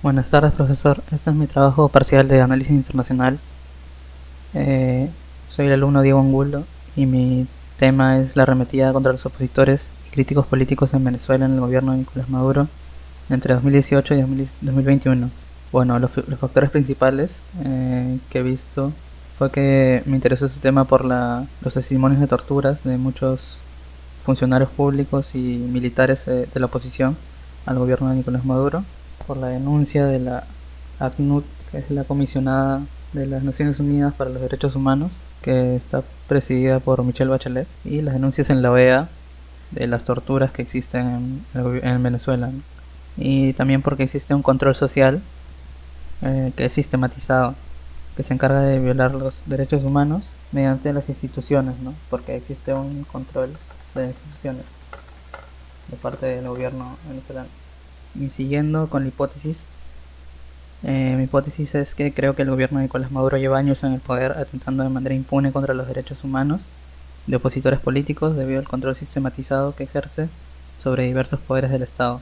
Buenas tardes, profesor. Este es mi trabajo parcial de análisis internacional. Eh, Soy el alumno Diego Angulo y mi tema es la arremetida contra los opositores y críticos políticos en Venezuela en el gobierno de Nicolás Maduro entre 2018 y 2021. Bueno, los factores principales que he visto fue que me interesó este tema por los testimonios de torturas de muchos funcionarios públicos y militares de la oposición al gobierno de Nicolás Maduro, por la denuncia de la ACNUD, que es la comisionada de las Naciones Unidas para los Derechos Humanos, que está presidida por Michelle Bachelet, y las denuncias en la OEA de las torturas que existen en Venezuela, ¿no? Y también porque existe un control social que es sistematizado, que se encarga de violar los derechos humanos mediante las instituciones, ¿no? Porque existe un control de instituciones de parte del gobierno venezolano. Y siguiendo con la hipótesis, mi hipótesis es que creo que el gobierno de Nicolás Maduro lleva años en el poder atentando de manera impune contra los derechos humanos de opositores políticos debido al control sistematizado que ejerce sobre diversos poderes del Estado.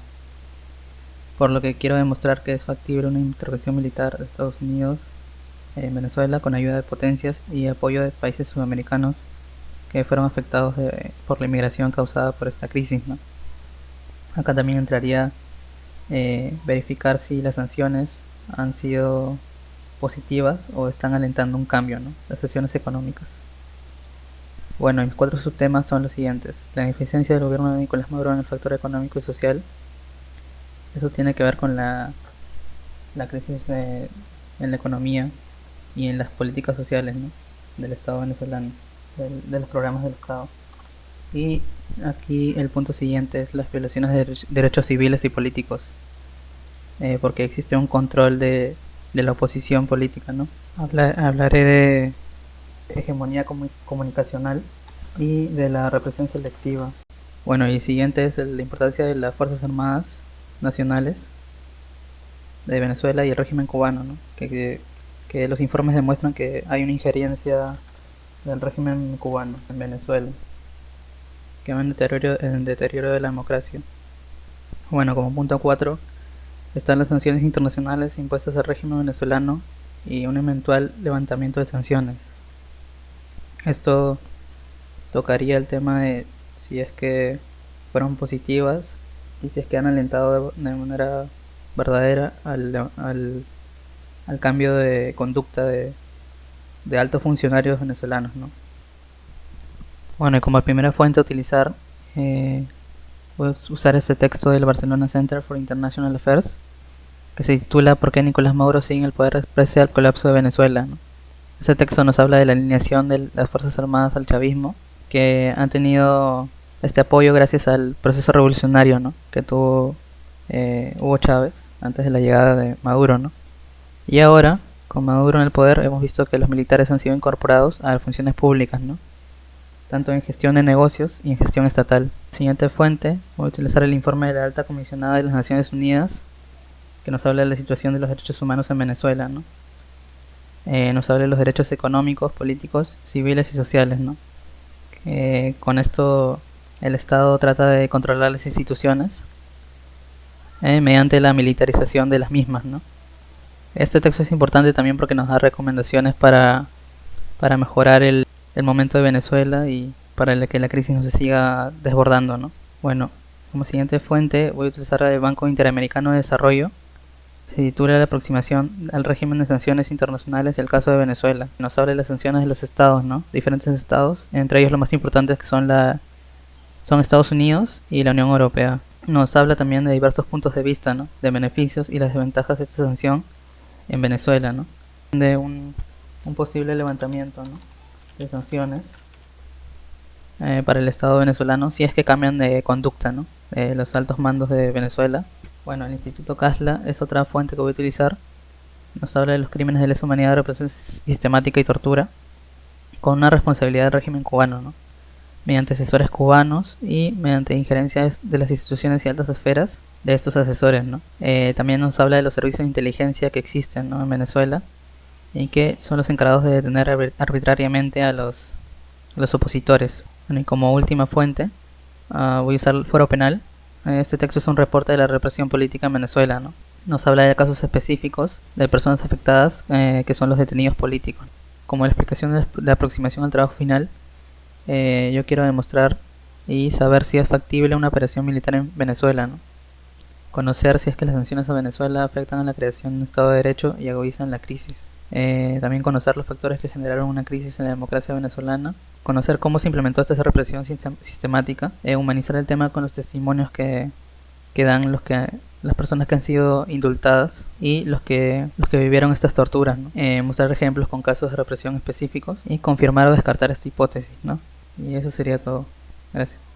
Por lo que quiero demostrar que es factible una intervención militar de Estados Unidos en Venezuela con ayuda de potencias y apoyo de países sudamericanos que fueron afectados por la inmigración causada por esta crisis, ¿no? Acá también entraría verificar si las sanciones han sido positivas o están alentando un cambio, ¿no? Las sanciones económicas. Bueno, mis cuatro subtemas son los siguientes: la ineficiencia del gobierno de Nicolás Maduro en el factor económico y social. Eso tiene que ver con la crisis en la economía y en las políticas sociales, ¿no? Del Estado venezolano, de los programas del Estado. Y aquí el punto siguiente es las violaciones de derechos civiles y políticos, porque existe un control de la oposición política, ¿no? Hablaré de hegemonía comunicacional y de la represión selectiva. Bueno, y el siguiente es la importancia de las Fuerzas Armadas Nacionales de Venezuela y el régimen cubano, ¿no? Que los informes demuestran que hay una injerencia del régimen cubano en Venezuela, que va en deterioro de la democracia. Bueno, como punto 4 están las sanciones internacionales impuestas al régimen venezolano y un eventual levantamiento de sanciones. Esto tocaría el tema de si es que fueron positivas y si es que han alentado de manera verdadera al cambio de conducta de altos funcionarios venezolanos, ¿no? Bueno, y como primera fuente a utilizar, voy a usar este texto del Barcelona Center for International Affairs, que se titula ¿Por qué Nicolás Maduro sigue en el poder pese al colapso de Venezuela?, ¿no? Este texto nos habla de la alineación de las Fuerzas Armadas al chavismo, que han tenido este apoyo gracias al proceso revolucionario, ¿no? Que tuvo Hugo Chávez antes de la llegada de Maduro, ¿no? Y ahora, con Maduro en el poder, hemos visto que los militares han sido incorporados a funciones públicas, ¿no? Tanto en gestión de negocios y en gestión estatal. Siguiente fuente, voy a utilizar el informe de la Alta Comisionada de las Naciones Unidas, que nos habla de la situación de los derechos humanos en Venezuela, ¿no? Nos habla de los derechos económicos, políticos, civiles y sociales, ¿no? Con esto el Estado trata de controlar las instituciones mediante la militarización de las mismas, ¿no? Este texto es importante también porque nos da recomendaciones para mejorar el momento de Venezuela y para que la crisis no se siga desbordando, ¿no? Bueno, como siguiente fuente voy a utilizar el Banco Interamericano de Desarrollo. Se titula La aproximación al régimen de sanciones internacionales y el caso de Venezuela. Nos habla de las sanciones de los estados, ¿no? Diferentes estados, entre ellos los más importantes que son Estados Unidos y la Unión Europea. Nos habla también de diversos puntos de vista, ¿no? De beneficios y las desventajas de esta sanción en Venezuela, ¿no? De un posible levantamiento, ¿no? De sanciones para el Estado venezolano si es que cambian de conducta, ¿no? De los altos mandos de Venezuela. Bueno, el Instituto Casla es otra fuente que voy a utilizar. Nos habla de los crímenes de lesa humanidad, represión sistemática y tortura, con una responsabilidad del régimen cubano, ¿no? Mediante asesores cubanos y mediante injerencias de las instituciones y altas esferas de estos asesores, ¿no? También nos habla de los servicios de inteligencia que existen, ¿no? En Venezuela y que son los encargados de detener arbitrariamente a los opositores. Bueno, y como última fuente voy a usar el Foro Penal. Este texto es un reporte de la represión política en Venezuela, ¿no? nos habla de casos específicos de personas afectadas, que son los detenidos políticos. Como la explicación de la aproximación al trabajo final, yo quiero demostrar y saber si es factible una operación militar en Venezuela, ¿no? Conocer si es que las sanciones a Venezuela afectan a la creación de un Estado de Derecho y agudizan la crisis. También conocer los factores que generaron una crisis en la democracia venezolana. Conocer cómo se implementó esta represión sistemática. Humanizar el tema con los testimonios que dan las personas que han sido indultadas y los que vivieron estas torturas, ¿no? Mostrar ejemplos con casos de represión específicos y confirmar o descartar esta hipótesis, ¿no? Y eso sería todo. Gracias.